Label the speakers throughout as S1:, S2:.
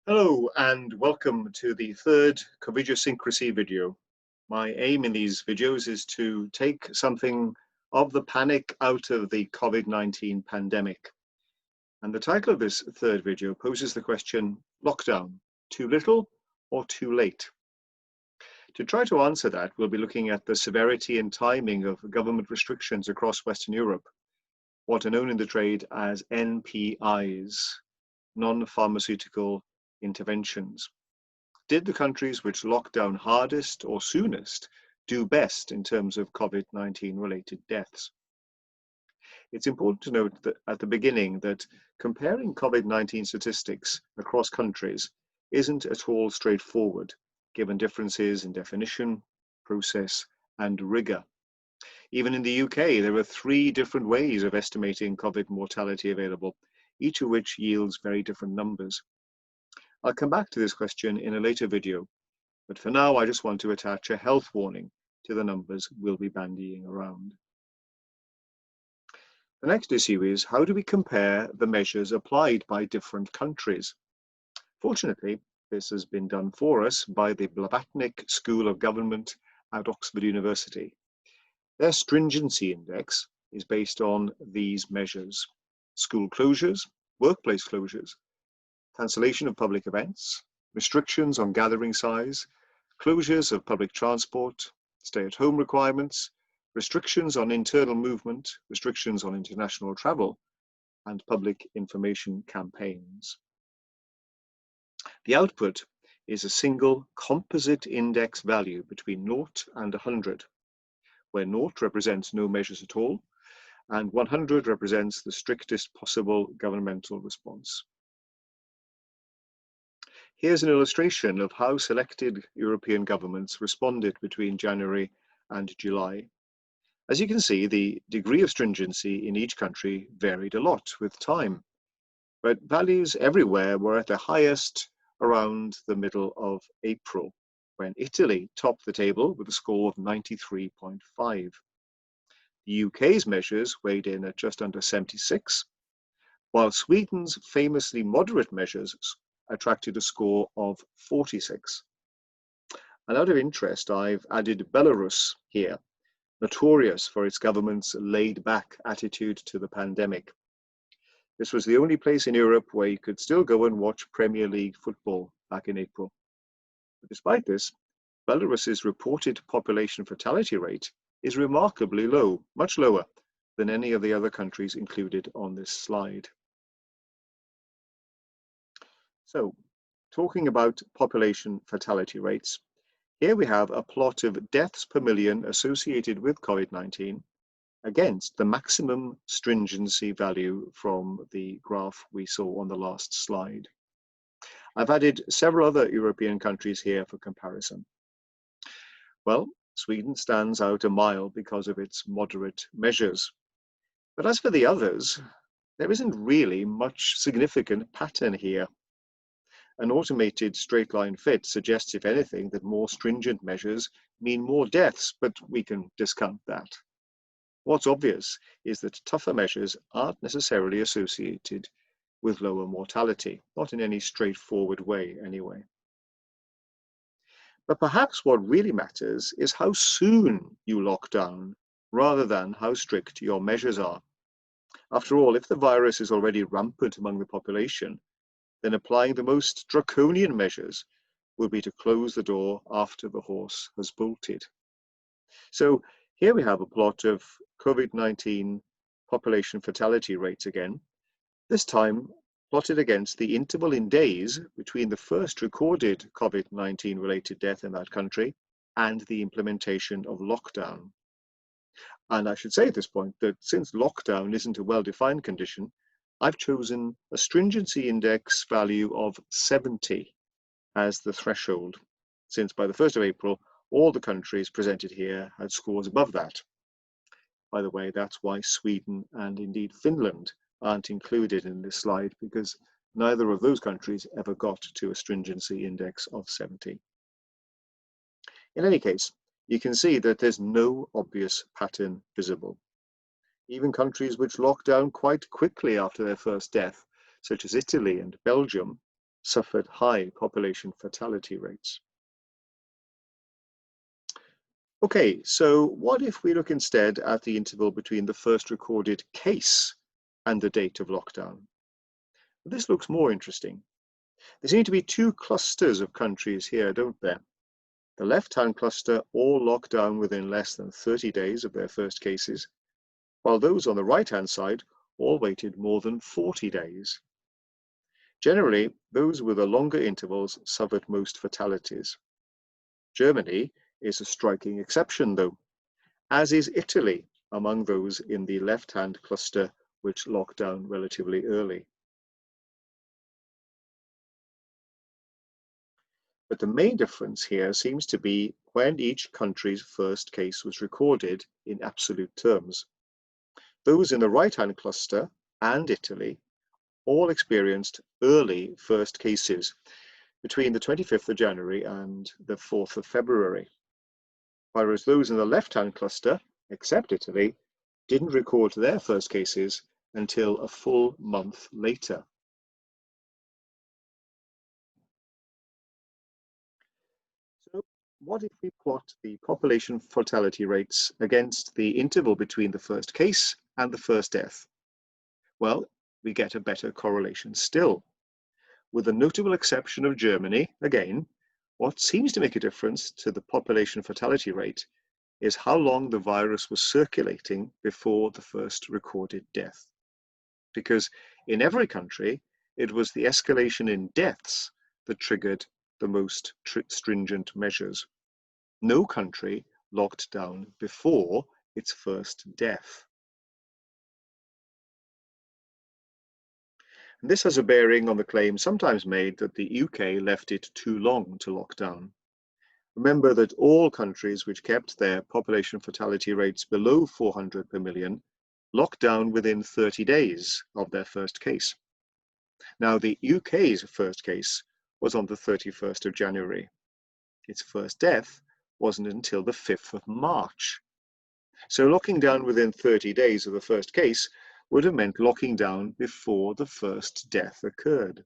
S1: Hello and welcome to the third covidiosyncrasy video. My aim in these videos is to take something of the panic out of the COVID-19 pandemic. And the title of this third video poses the question, lockdown, too little or too late? To try to answer that, we'll be looking at the severity and timing of government restrictions across Western Europe, what are known in the trade as NPIs, non-pharmaceutical interventions. Did the countries which locked down hardest or soonest do best in terms of COVID-19 related deaths? It's important to note that at the beginning that comparing COVID-19 statistics across countries isn't at all straightforward, given differences in definition, process, and rigor. Even in the UK, there are 3 different ways of estimating COVID mortality available, each of which yields very different numbers. I'll come back to this question in a later video, but for now I just want to attach a health warning to the numbers we'll be bandying around. The next issue is, how do we compare the measures applied by different countries? Fortunately, this has been done for us by the Blavatnik School of Government at Oxford University. Their stringency index is based on these measures: school closures, workplace closures, cancellation of public events, restrictions on gathering size, closures of public transport, stay-at-home requirements, restrictions on internal movement, restrictions on international travel, and public information campaigns. The output is a single composite index value between 0 and 100, where 0 represents no measures at all, and 100 represents the strictest possible governmental response. Here's an illustration of how selected European governments responded between January and July. As you can see, the degree of stringency in each country varied a lot with time, but values everywhere were at their highest around the middle of April, when Italy topped the table with a score of 93.5. The UK's measures weighed in at just under 76, while Sweden's famously moderate measures attracted a score of 46. And out of interest, I've added Belarus here, notorious for its government's laid-back attitude to the pandemic. This was the only place in Europe where you could still go and watch Premier League football back in April. But despite this, Belarus's reported population fatality rate is remarkably low, much lower than any of the other countries included on this slide. So, talking about population fatality rates, here we have a plot of deaths per million associated with COVID-19 against the maximum stringency value from the graph we saw on the last slide. I've added several other European countries here for comparison. Well, Sweden stands out a mile because of its moderate measures. But as for the others, there isn't really much significant pattern here. An automated straight line fit suggests, if anything, that more stringent measures mean more deaths, but we can discount that. What's obvious is that tougher measures aren't necessarily associated with lower mortality, not in any straightforward way anyway. But perhaps what really matters is how soon you lock down, rather than how strict your measures are. After all, if the virus is already rampant among the population, then applying the most draconian measures would be to close the door after the horse has bolted. So here we have a plot of COVID-19 population fatality rates again, this time plotted against the interval in days between the first recorded COVID-19 related death in that country and the implementation of lockdown. And I should say at this point that since lockdown isn't a well-defined condition, I've chosen a stringency index value of 70 as the threshold, since by the 1st of April, all the countries presented here had scores above that. By the way, that's why Sweden and indeed Finland aren't included in this slide, because neither of those countries ever got to a stringency index of 70. In any case, you can see that there's no obvious pattern visible. Even countries which locked down quite quickly after their first death, such as Italy and Belgium, suffered high population fatality rates. Okay, so what if we look instead at the interval between the first recorded case and the date of lockdown? This looks more interesting. There seem to be two clusters of countries here, don't there? The left-hand cluster all locked down within less than 30 days of their first cases, while those on the right-hand side all waited more than 40 days. Generally, those with the longer intervals suffered most fatalities. Germany is a striking exception, though, as is Italy among those in the left-hand cluster which locked down relatively early. But the main difference here seems to be when each country's first case was recorded in absolute terms. Those in the right-hand cluster and Italy all experienced early first cases between the 25th of January and the 4th of February, whereas those in the left-hand cluster, except Italy, didn't record their first cases until a full month later. So what if we plot the population fatality rates against the interval between the first case and the first death? Well, we get a better correlation still. With the notable exception of Germany, again, what seems to make a difference to the population fatality rate is how long the virus was circulating before the first recorded death. Because in every country, it was the escalation in deaths that triggered the most stringent measures. No country locked down before its first death. And this has a bearing on the claim sometimes made that the UK left it too long to lock down. Remember that all countries which kept their population fatality rates below 400 per million locked down within 30 days of their first case. Now, the UK's first case was on the 31st of January. Its first death wasn't until the 5th of March. So locking down within 30 days of the first case would have meant locking down before the first death occurred.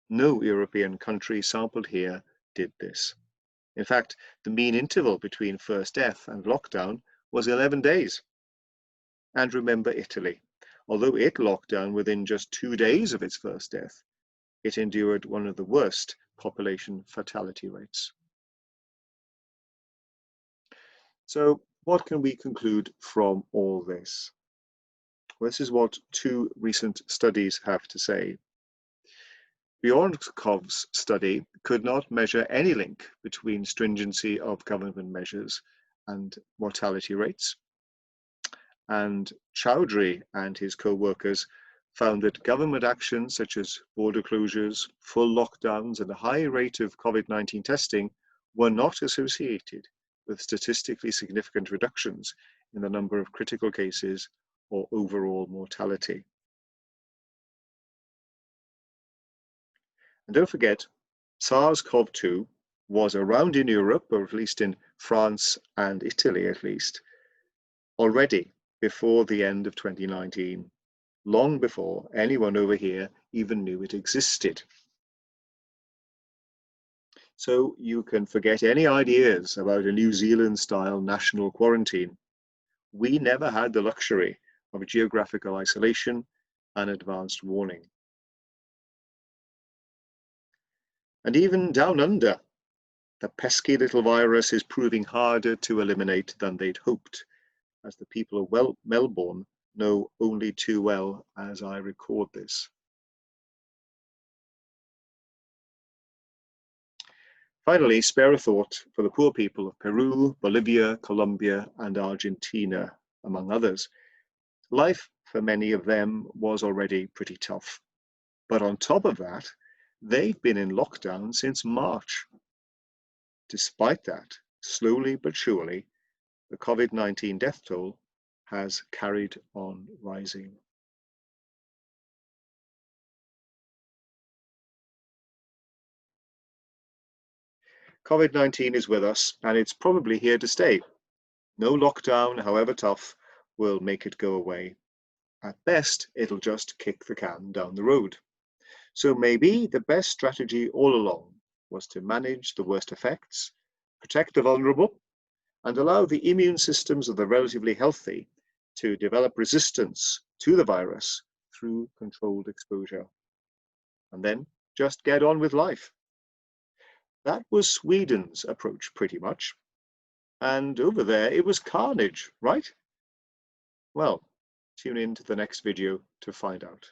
S1: No European country sampled here did this. In fact, the mean interval between first death and lockdown was 11 days. And remember Italy. Although it locked down within just 2 days of its first death, it endured one of the worst population fatality rates. So what can we conclude from all this? Well, this is what two recent studies have to say. Bjornkov's study could not measure any link between stringency of government measures and mortality rates. And Chowdhury and his co-workers found that government actions such as border closures, full lockdowns, and a high rate of COVID-19 testing were not associated with statistically significant reductions in the number of critical cases or overall mortality. And don't forget, SARS-CoV-2 was around in Europe, or at least in France and Italy at least, already before the end of 2019, long before anyone over here even knew it existed. So you can forget any ideas about a New Zealand-style national quarantine. We never had the luxury of geographical isolation and advanced warning. And even down under, the pesky little virus is proving harder to eliminate than they'd hoped, as the people of Melbourne know only too well as I record this. Finally, spare a thought for the poor people of Peru, Bolivia, Colombia, and Argentina, among others. Life for many of them was already pretty tough. But on top of that, they've been in lockdown since March. Despite that, slowly but surely, the COVID-19 death toll has carried on rising. COVID-19 is with us, and it's probably here to stay. No lockdown, however tough, will make it go away. At best, it'll just kick the can down the road. So maybe the best strategy all along was to manage the worst effects, protect the vulnerable, and allow the immune systems of the relatively healthy to develop resistance to the virus through controlled exposure. And then just get on with life. That was Sweden's approach, pretty much. And over there, it was carnage, right? Well, tune in to the next video to find out.